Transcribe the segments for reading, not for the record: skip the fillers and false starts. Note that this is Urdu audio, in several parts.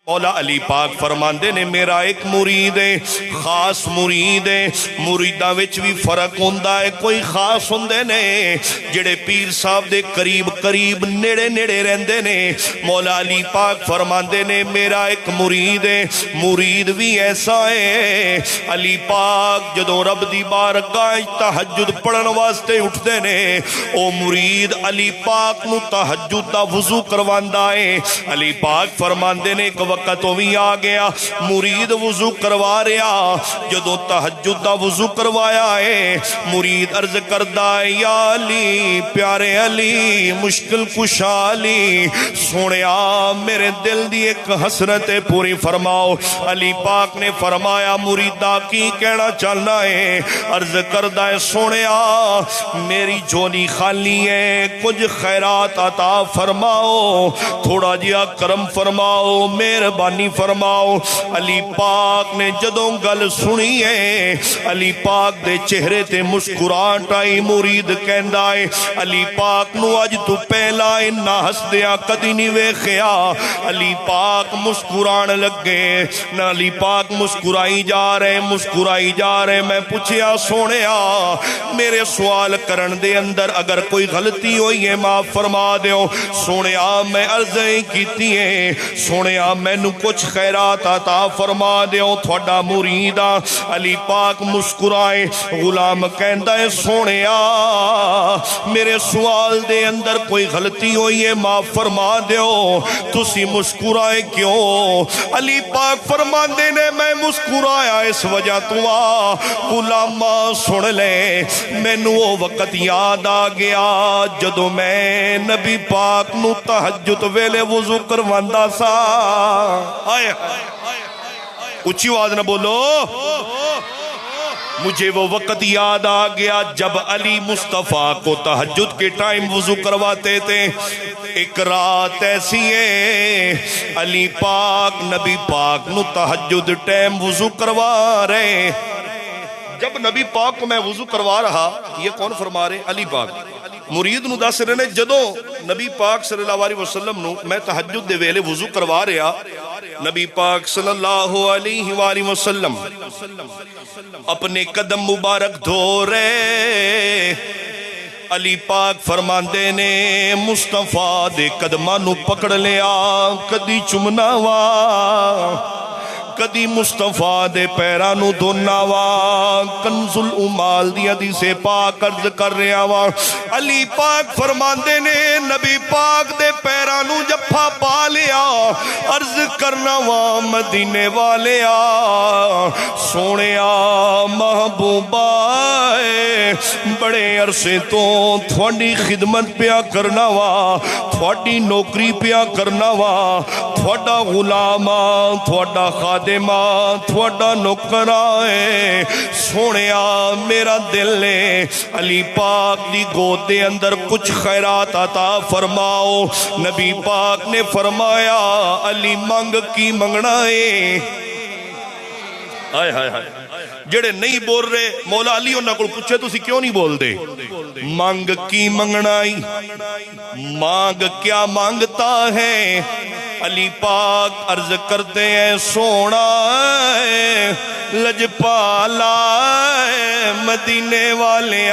مولا علی پاک فرماندے نے میرا ایک مرید ہے، خاص مرید ہے۔ مریداں وچ بھی فرق ہوندا ہے، کوئی خاص ہوندے نے جڑے پیر صاحب دے قریب قریب نیڑے نیڑے رہندے نے۔ مولا علی پاک فرماندے نے میرا ایک مرید ہے، مرید بھی ایسا ہے۔ علی پاک جدوں رب دی بارگاہ تہجد پڑھن واسطے اٹھدے نے، او مرید علی پاک نو تہجد دا وضو کرواندا ہے۔ علی پاک فرماندے نے ایک وقت بھی آ گیا، مرید وضو کروا رہا، جدوں تہجد دا وضو کروایا ہے، مرید عرض کردہ ہے یا علی، پیارے علی، مشکل کشا علی، سونیا میرے دل دی ایک حسرت پوری فرماؤ۔ علی پاک نے فرمایا مریدہ کی کہنا چاہنا ہے؟ عرض کردہ ہے سونیا میری جھولی خالی ہے، کچھ خیرات عطا فرماؤ، تھوڑا جیا کرم فرماؤ، مہربانی فرماؤ۔ علی پاک نے جدوں گل سنی ہے، علی پاک دے چہرے تے مسکراہٹ آئی۔ مرید کہندا ہے علی پاک نو اج تو پہلا انہا ہسدیاں کدی نہیں ویکھیا۔ علی پاک مسکران لگے، نہ علی پاک مسکرائی جا رہے۔ میں پوچھیا سونیا میرے سوال کرن دے اندر اگر کوئی غلطی ہوئی ہے معاف فرما دیو۔ سونیا میں عرضیں کیتی ہے، سونیا مینوں کچھ خیرات عطا فرما دیو، تھوڑا مریدہ۔ علی پاک مسکرائے، غلام کہندا ہے سونیا میرے سوال دے اندر کوئی غلطی ہوئی ہے معاف فرما دیو، تسی مسکرائے کیوں؟ علی پاک فرماندے نے میں مسکرایا اس وجہ تو آ غلاما سن لے، مینوں وہ وقت یاد آ گیا جدو میں نبی پاک نو تہجد ویلے وضو کرواندا سا۔ آئے اچھی آواز نہ بولو، مجھے وہ وقت یاد آ گیا جب علی مصطفیٰ کو تہجد کے ٹائم وضو کرواتے تھے۔ ایک رات ایسی ہے علی پاک نبی پاک نو تہجد ٹائم وضو کروا رہے۔ جب نبی پاک کو میں وضو کروا رہا، یہ کون فرما رہے؟ علی پاک مرید نو دس رہے نے جدوں نبی پاک صلی اللہ علیہ وسلم نو میں تہجد دے ویلے وضو کروا رہا، نبی پاک صلی اللہ علیہ وآلہ وسلم اپنے قدم مبارک دھو رہے۔ علی پاک فرماندے نے مصطفیٰ دے قدماں نو پکڑ لیا، کدی چمنا وا، کدی مصطفیٰ دے پیرانو دھونا وا، کنز الامال دی حدیث پاک عرض کر رہا وا۔ علی پاک فرماندے نے نبی پاک دے پیرانو جپا پا لیا، عرض کرنا وا مدینے والیا سونیا محبوبہ بڑے عرصے تو تھوڑی خدمت پیا کرنا وا، تھوڑی نوکری پیا کرنا وا، تھوڑا غلامہ، تھوڑا خادمہ، تھوڑا نوکرائے، سونیا میرا دل ہے علی پاک دی گود دے اندر کچھ خیرات عطا فرماؤ۔ نبی پاک نے فرمایا علی منگ کی منگنا ہے۔ آئے ہائے ہائے، جڑے نہیں بول رہے مولا علی انہاں کو پوچھے تسی کیوں نہیں بول دے؟ مانگ کی منگنائی، مانگ کیا مانگتا ہے؟ علی پاک عرض کرتے ہیں سونا لجپالا مدینے والے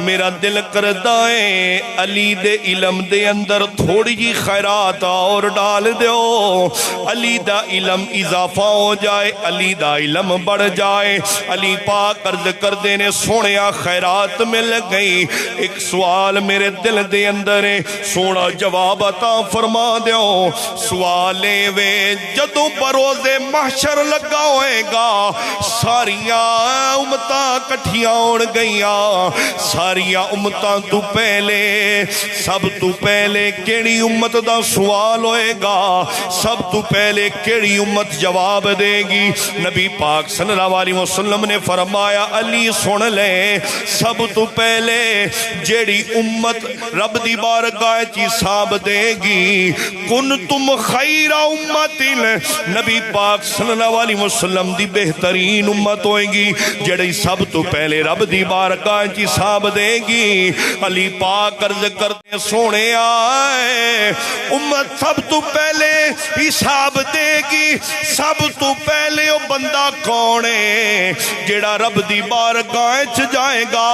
میرا دل کردہ ہے علی دے علم دے اندر تھوڑی جی خیرات اور ڈال دیو، علی دا علم اضافہ ہو جائے، علی دا علم بڑھ جائے۔ علی پاک عرض کر دینے سونیا خیرات مل گئی، ایک سوال میرے دل دے اندر ہے، سونا جواب عطا فرما دیو۔ سوالے وے جدوں بروز محشر لگا ہوئے گا، ساریاں امتاں کٹھیاں اڑ گئیاں، ساریاں امتاں تو پہلے، سب تو پہلے کیڑی امت دا سوال ہوئے گا، سب تو پہلے کیڑی امت جواب دے گی؟ نبی پاک صلی اللہ علیہ وسلم نے فرمایا علی سن لے، سب تو پہلے جیڑی امت رب دی بارگاہ چی حساب دے گی، کنتم خیر امت، نبی پاک صلی اللہ علیہ وسلم دی بہترین امت ہوئے گی، جڑی سب سب تو پہلے رب دی بارگاہ چ حساب دے گی۔ علی پاک عرض کرتے سونے آئے امت سب تو پہلے حساب دے گی۔ سب تو پہلے وہ بندہ کون ہے جڑا رب دی بارگاہ چ جائے گا،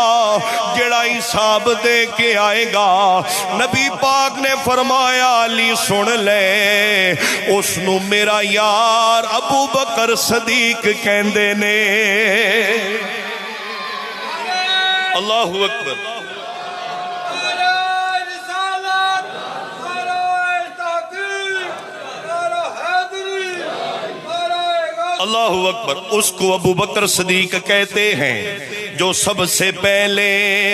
جڑا حساب دے کے آئے گا؟ نبی پاک نے فرمایا علی سن لے، اس نو میرا یار ابو بکر صدیق کہندے نے۔ اللہ اکبر۔ اللہ اکبر۔ اس کو ابو بکر صدیق کہتے ہیں جو سب سے پہلے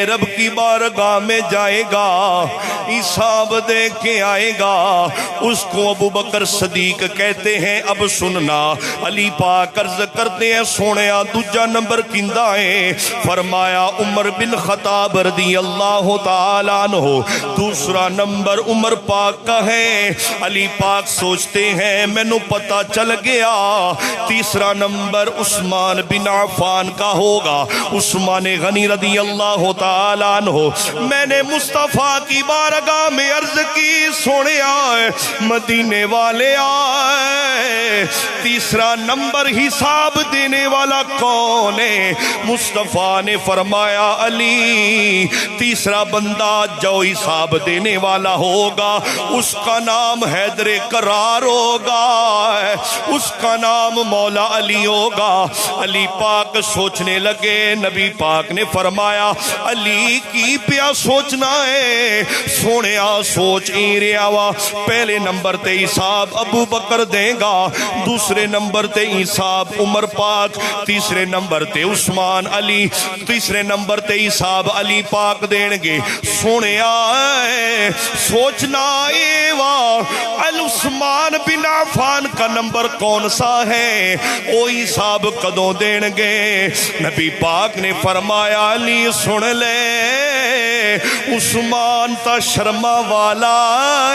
رب کی بارگاہ میں جائے گا، حساب دے کے آئے گا، اس کو ابو بکر صدیق کہتے ہیں۔ اب سننا، علی پاک عرض کرتے ہیں سونیا دوجا نمبر کندہ ہے؟ فرمایا عمر بن خطاب رضی اللہ تعالیٰ عنہ۔ دوسرا نمبر عمر پاک کا ہے۔ علی پاک سوچتے ہیں مینوں پتہ چل گیا تیسرا نمبر عثمان بن عفان کا ہوگا، عثمان غنی رضی اللہ تعالیٰ عنہ۔ میں نے مصطفیٰ کی بارگاہ میں عرض کی سونے آئے مدینے والے آئے، تیسرا نمبر حساب دینے والا کون ہے؟ مصطفیٰ نے فرمایا علی، تیسرا بندہ جو حساب دینے والا ہوگا اس کا نام حیدر کرار ہوگا، اس کا نام مولا علی ہوگا۔ علی پاک سوچنے لگے، نبی پاک نے فرمایا علی کی پیا سوچنا ہے؟ سونے سوچ ہی رہا وا، پہلے نمبر تے حساب ابو بکر دے گا، دوسرے نمبر تے حساب عمر پاک، تیسرے نمبر تے عثمان علی، تیسرے نمبر تے حساب علی پاک دین گے۔ سونے سوچنا اے وا عثمان بن عفان کا نمبر کون سا ہے؟ وہ حساب کدوں دین گے؟ نبی پاک نے فرمایا علی سن لے، عثمان تا شرما والا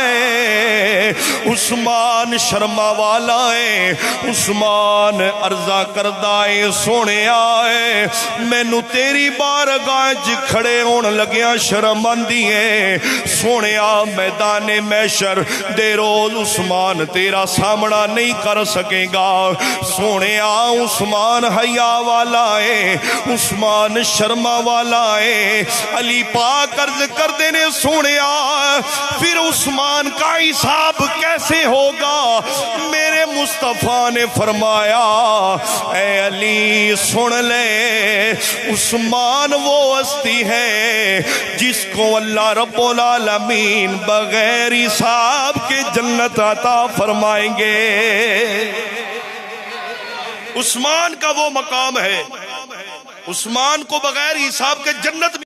ہے، عثمان شرما والا ہے۔ عثمان عرضہ کردہ ہے سونے آئے مینو تیری بارگاہ کھڑے ہون لگیا شرم آندی ہے۔ سونے آ میدان محشر دے روز عثمان تیرا سامنا نہیں کر سکے گا۔ سونے آ عثمان حیا والا ہے، عثمان شرما والا ہے۔ علی پاک عرض کر دینے سونے آ پھر عثمان کا حساب کیسے ہوگا؟ میرے مصطفیٰ نے فرمایا اے علی سن لے، عثمان وہ ہستی ہے جس کو اللہ رب العالمین بغیر حساب کے جنت عطا فرمائیں گے۔ عثمان کا وہ مقام ہے، عثمان کو بغیر حساب کے جنت